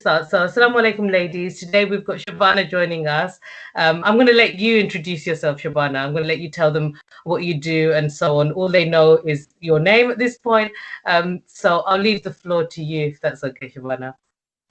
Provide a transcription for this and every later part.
Assalamu alaikum, ladies. Today we've got Shabana joining us. I'm going to let you introduce yourself, Shabana. I'm going to let you tell them what you do and so on. All they know is your name at this point. So I'll leave the floor to you if that's okay, Shabana.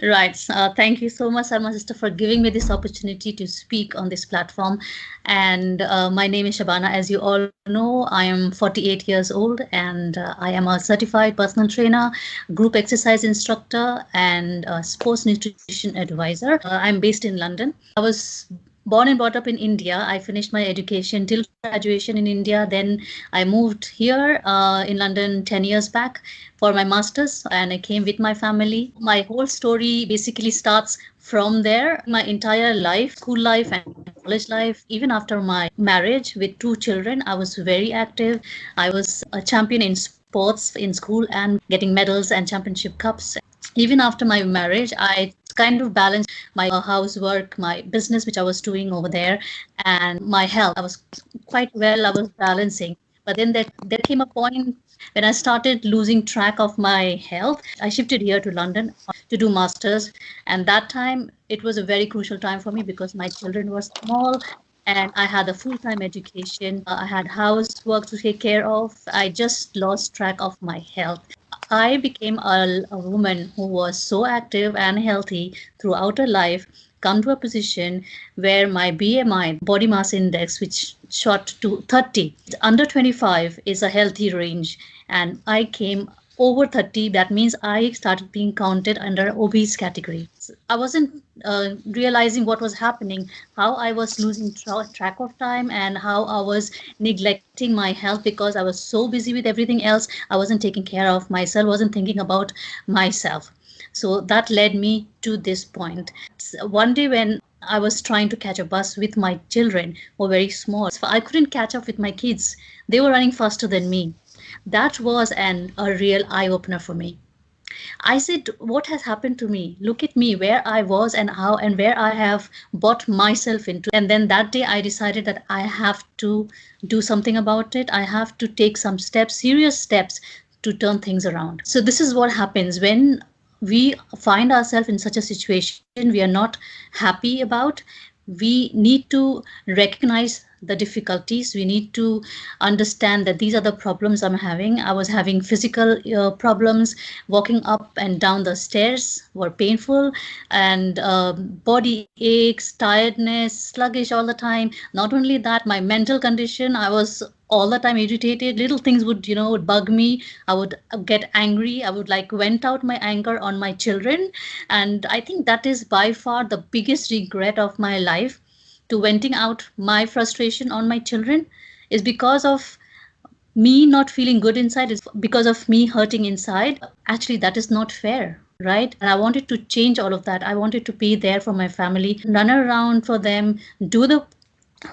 Right. Thank you so much, Salma sister, for giving me this opportunity to speak on this platform. And my name is Shabana. As you all know, I am 48 years old and I am a certified personal trainer, group exercise instructor, and sports nutrition advisor. I'm based in London. I was born and brought up in India. I finished my education till graduation in India. Then I moved here in London 10 years back for my master's and I came with my family. My whole story basically starts from there. My entire life, school life and college life, even after my marriage with two children, I was very active. I was a champion in sports in school and getting medals and championship cups. Even after my marriage, I kind of balanced my housework, my business, which I was doing over there, and my health. I was quite well, I was balancing. But then there came a point when I started losing track of my health. I shifted here to London to do masters, and that time it was a very crucial time for me because my children were small and I had a full-time education. I had housework to take care of. I just lost track of my health. I became a woman who was so active and healthy throughout her life, come to a position where my BMI, body mass index, which shot to 30. Under 25 is a healthy range, and I came over 30. That means I started being counted under obese category. I wasn't realizing what was happening, how I was losing track of time, and how I was neglecting my health because I was so busy with everything else. I wasn't taking care of myself, wasn't thinking about myself. So that led me to this point. One day when I was trying to catch a bus with my children who were very small, so I couldn't catch up with my kids. They were running faster than me. That was a real eye opener for me. I said, what has happened to me? Look at me, where I was and how and where I have bought myself into. And then that day I decided that I have to do something about it. I have to take some steps, serious steps to turn things around. So this is what happens when we find ourselves in such a situation we are not happy about. We need to recognize the difficulties. We need to understand that these are the problems I'm having. I was having physical problems. Walking up and down the stairs were painful, and body aches, tiredness, sluggish all the time. Not only that, my mental condition, I was all the time irritated. Little things would bug me. I would get angry. I would like vent out my anger on my children. And I think that is by far the biggest regret of my life, to venting out my frustration on my children, is because of me not feeling good inside, is because of me hurting inside. Actually, that is not fair, right? And I wanted to change all of that. I wanted to be there for my family, run around for them, do the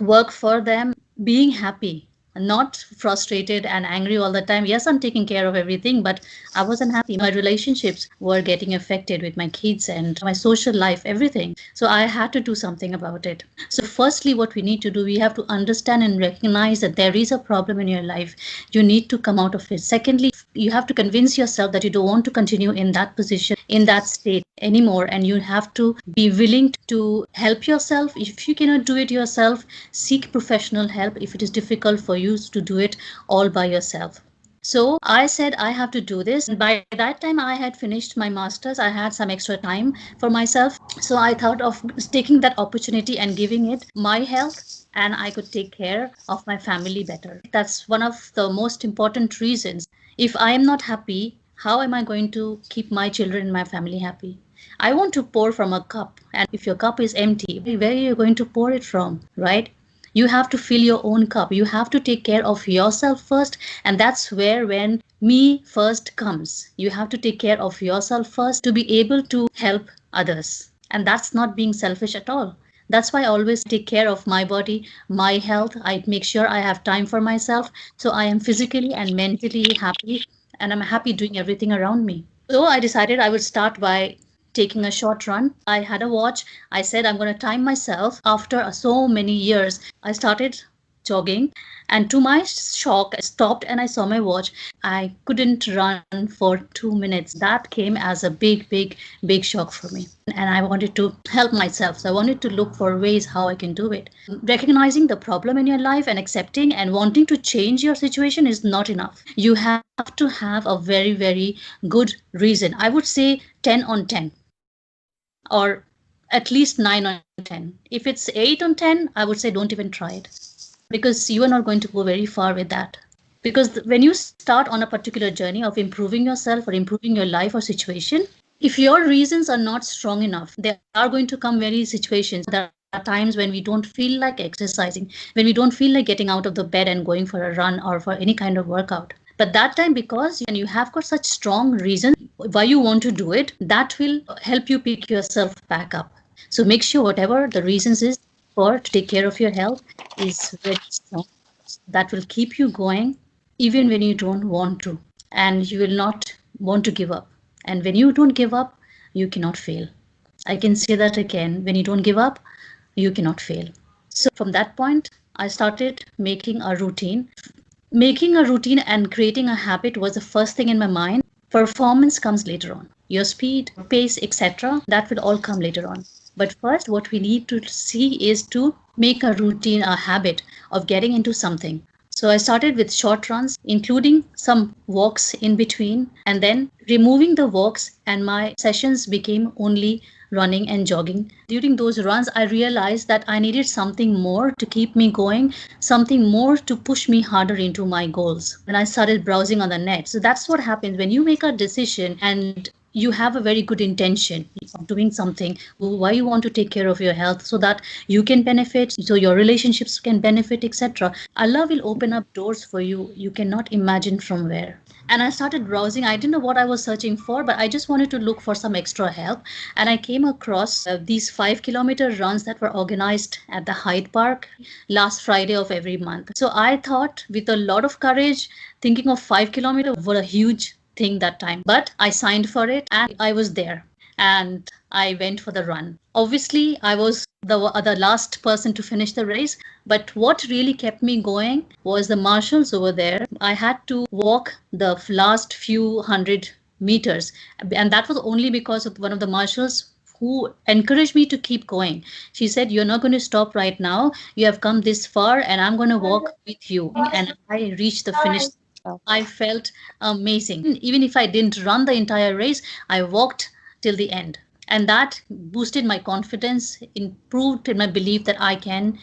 work for them, being happy, not frustrated and angry all the time. Yes, I'm taking care of everything, but I wasn't happy. My relationships were getting affected with my kids and my social life, everything. So I had to do something about it. So firstly, what we need to do, we have to understand and recognize that there is a problem in your life. You need to come out of it. Secondly, you have to convince yourself that you don't want to continue in that position, in that state anymore, and you have to be willing to help yourself. If you cannot do it yourself, seek professional help if it is difficult for you to do it all by yourself. So I said I have to do this. And by that time I had finished my masters. I had some extra time for myself. So I thought of taking that opportunity and giving it my health, and I could take care of my family better. That's one of the most important reasons. If I am not happy, how am I going to keep my children and my family happy? I want to pour from a cup, and if your cup is empty, where are you going to pour it from, right? You have to fill your own cup. You have to take care of yourself first, and that's where when me first comes. You have to take care of yourself first to be able to help others, and that's not being selfish at all. That's why I always take care of my body, my health. I make sure I have time for myself, so I am physically and mentally happy, and I'm happy doing everything around me. So I decided I would start by taking a short run. I had a watch. I said I'm going to time myself. After so many years, I started jogging, and to my shock, I stopped and I saw my watch. I couldn't run for 2 minutes. That came as a big, big, big shock for me. And I wanted to help myself. So I wanted to look for ways how I can do it. Recognizing the problem in your life and accepting and wanting to change your situation is not enough. You have to have a very, very good reason. I would say 10 on 10, or at least 9 on 10. If it's 8 on 10, I would say don't even try it, because you are not going to go very far with that. Because when you start on a particular journey of improving yourself or improving your life or situation, if your reasons are not strong enough, there are going to come very situations. There are times when we don't feel like exercising, when we don't feel like getting out of the bed and going for a run or for any kind of workout. But that time, because you have got such strong reasons why you want to do it, that will help you pick yourself back up. So make sure whatever the reasons is for to take care of your health is very strong. That will keep you going even when you don't want to, and you will not want to give up. And when you don't give up, you cannot fail. I can say that again. When you don't give up, you cannot fail. So from that point, I started making a routine. Making a routine and creating a habit was the first thing in my mind. Performance comes later on. Your speed, pace, etc., that will all come later on. But first, what we need to see is to make a routine, a habit of getting into something. So I started with short runs, including some walks in between, and then removing the walks, and my sessions became only running and jogging. During those runs, I realized that I needed something more to keep me going, something more to push me harder into my goals. And I started browsing on the net. So that's what happens when you make a decision and you have a very good intention of doing something, why you want to take care of your health so that you can benefit, so your relationships can benefit, etc. Allah will open up doors for you. You cannot imagine from where. And I started browsing. I didn't know what I was searching for, but I just wanted to look for some extra help. And I came across these 5 kilometer runs that were organized at the Hyde Park last Friday of every month. So I thought, with a lot of courage, thinking of 5 kilometers were a huge thing that time. But I signed for it and I was there and I went for the run. Obviously, I was the last person to finish the race. But what really kept me going was the marshals over there. I had to walk the last few hundred meters. And that was only because of one of the marshals who encouraged me to keep going. She said, "You're not going to stop right now. You have come this far and I'm going to walk with you." And I reached the finish. I felt amazing. Even if I didn't run the entire race, I walked till the end. And that boosted my confidence, improved my belief that I can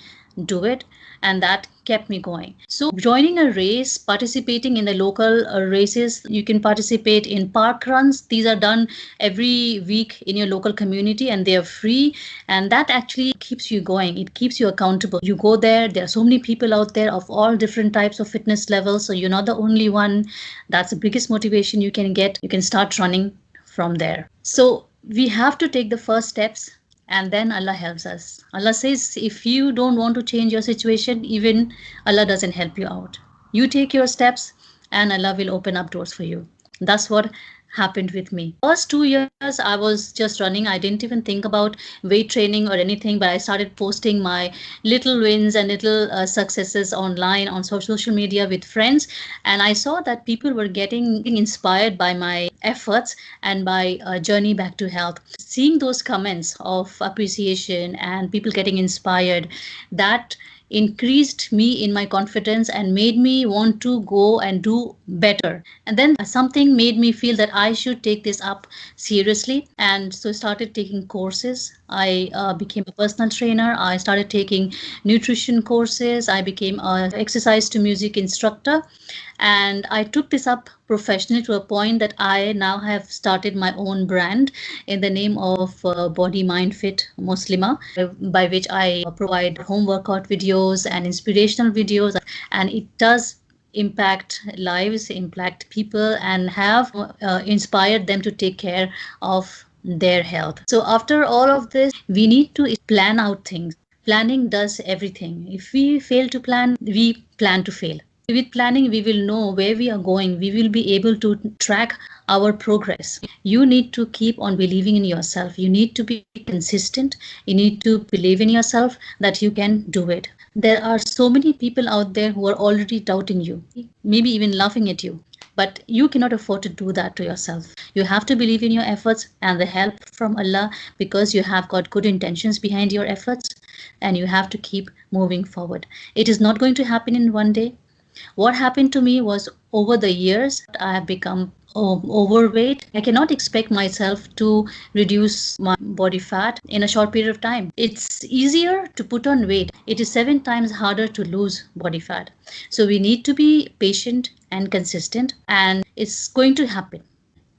do it, and that kept me going. So joining a race, participating in the local races, you can participate in park runs. These are done every week in your local community and they are free, and that actually keeps you going. It keeps you accountable. You go there are so many people out there of all different types of fitness levels, so you're not the only one. That's the biggest motivation you can get. You can start running from there. So we have to take the first steps, and then Allah helps us. Allah says, if you don't want to change your situation, even Allah doesn't help you out. You take your steps and Allah will open up doors for you. That's what happened with me. First 2 years I was just running. I didn't even think about weight training or anything, but I started posting my little wins and little successes online on social media with friends, and I saw that people were getting inspired by my efforts and my journey back to health. Seeing those comments of appreciation and people getting inspired, that increased me in my confidence and made me want to go and do better. And then something made me feel that I should take this up seriously, and so started taking courses. I became a personal trainer. I started taking nutrition courses. I became a exercise to music instructor, and I took this up professionally to a point that I now have started my own brand in the name of Body Mind Fit Muslimah, by which I provide home workout videos and inspirational videos, and it does impact lives, impact people, and have inspired them to take care of their health. So after all of this, we need to plan out things. Planning does everything. If we fail to plan, we plan to fail. With planning, we will know where we are going. We will be able to track our progress. You need to keep on believing in yourself. You need to be consistent. You need to believe in yourself that you can do it. There are so many people out there who are already doubting you, maybe even laughing at you. But you cannot afford to do that to yourself. You have to believe in your efforts and the help from Allah, because you have got good intentions behind your efforts, and you have to keep moving forward. It is not going to happen in one day. What happened to me was, over the years, I have become overweight. I cannot expect myself to reduce my body fat in a short period of time. It's easier to put on weight. It is 7 times harder to lose body fat. So we need to be patient and consistent, and it's going to happen.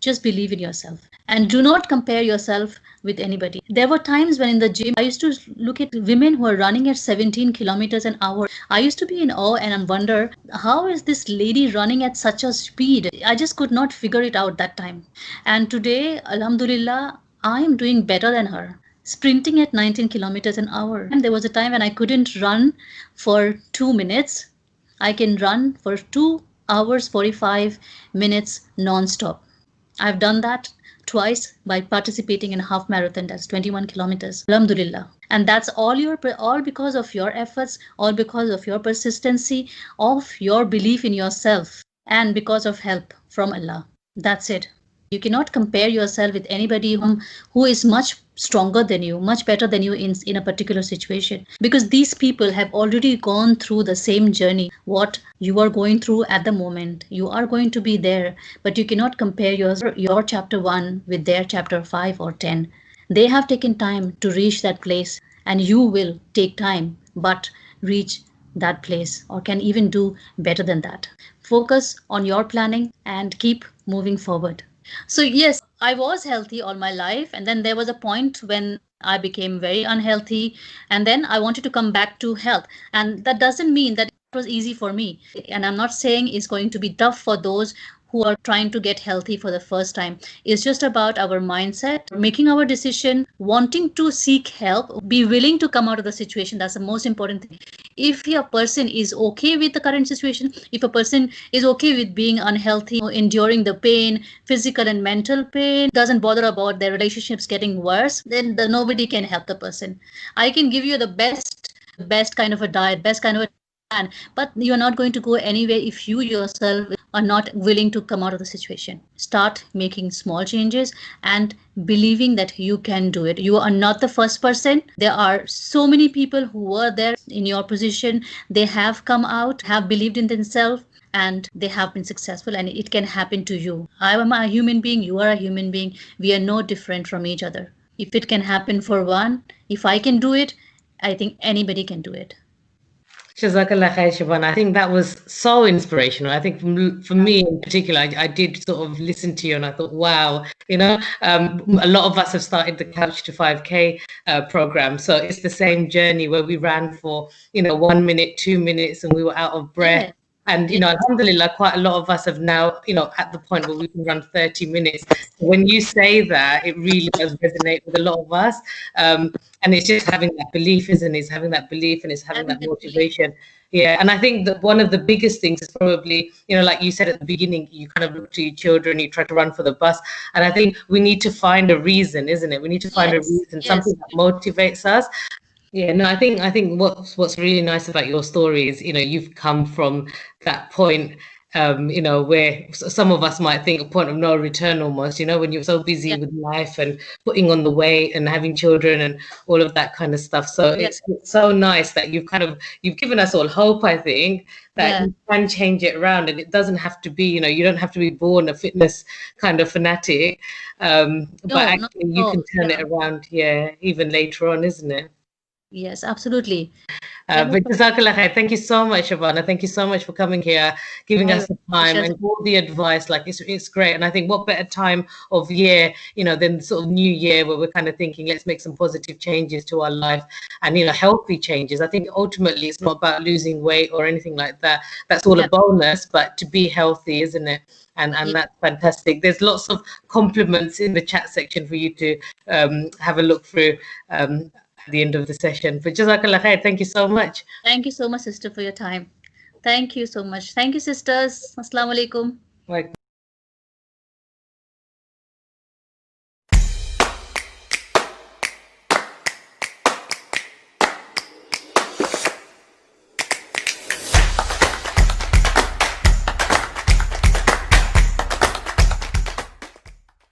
Just believe in yourself and do not compare yourself with anybody. There were times when in the gym, I used to look at women who are running at 17 kilometers an hour. I used to be in awe and I wonder, how is this lady running at such a speed? I just could not figure it out that time. And today, Alhamdulillah, I am doing better than her, sprinting at 19 kilometers an hour. And there was a time when I couldn't run for 2 minutes. I can run for 2 hours 45 minutes non-stop. I've done that twice by participating in a half marathon. That's 21 kilometers. Alhamdulillah. And that's all because of your efforts, all because of your persistency, of your belief in yourself, and because of help from Allah. That's it. You cannot compare yourself with anybody who is much stronger than you, much better than you in a particular situation. Because these people have already gone through the same journey, what you are going through at the moment. You are going to be there, but you cannot compare your chapter 1 with their chapter 5 or 10. They have taken time to reach that place, and you will take time, but reach that place, or can even do better than that. Focus on your planning and keep moving forward. So, yes, I was healthy all my life. And then there was a point when I became very unhealthy. And then I wanted to come back to health. And that doesn't mean that it was easy for me. And I'm not saying it's going to be tough for those who are trying to get healthy for the first time. It's just about our mindset, making our decision, wanting to seek help, be willing to come out of the situation. That's the most important thing. If a person is okay with the current situation, if a person is okay with being unhealthy, enduring the pain, physical and mental pain, doesn't bother about their relationships getting worse, then nobody can help the person. I can give you the best kind of a diet, best kind of a plan, but you're not going to go anywhere if you yourself are not willing to come out of the situation. Start making small changes and believing that you can do it. You are not the first person. There are so many people who were there in your position. They have come out, have believed in themselves, and they have been successful, and it can happen to you. I am a human being, you are a human being. We are no different from each other. If it can happen for one, if I can do it, I think anybody can do it. Jazakallah khair, Shabana. I think that was so inspirational. I think for me in particular, I did sort of listen to you and I thought, wow, a lot of us have started the Couch to 5K program. So it's the same journey where we ran for, 1 minute, 2 minutes, and we were out of breath. Yeah. And, alhamdulillah, quite a lot of us have now, at the point where we can run 30 minutes. When you say that, it really does resonate with a lot of us. And it's just having that belief, isn't it? It's having that belief and it's having that motivation. Yeah. And I think that one of the biggest things is probably, like you said at the beginning, you kind of look to your children, you try to run for the bus. And I think we need to find a reason, isn't it? We need to find a reason, something that motivates us. Yeah, no, I think what's really nice about your story is, you've come from that point, where some of us might think a point of no return almost, when you're so busy with life and putting on the weight and having children and all of that kind of stuff. So it's so nice that you've given us all hope, I think, that you can change it around, and it doesn't have to be, you don't have to be born a fitness kind of fanatic, but actually you can turn it around, even later on, isn't it? Yes, absolutely. But Jazakallah khair. Thank you so much, Shabana. Thank you so much for coming here, giving us the time and all the advice. Like it's great. And I think what better time of year, than sort of New Year, where we're kind of thinking, let's make some positive changes to our life and, healthy changes. I think ultimately it's not about losing weight or anything like that. That's all a bonus, but to be healthy, isn't it? And that's fantastic. There's lots of compliments in the chat section for you to have a look through. At the end of the session. But Jazakallah khair. Thank you so much. Thank you so much, sister, for your time. Thank you so much. Thank you, sisters. Assalamu alaikum.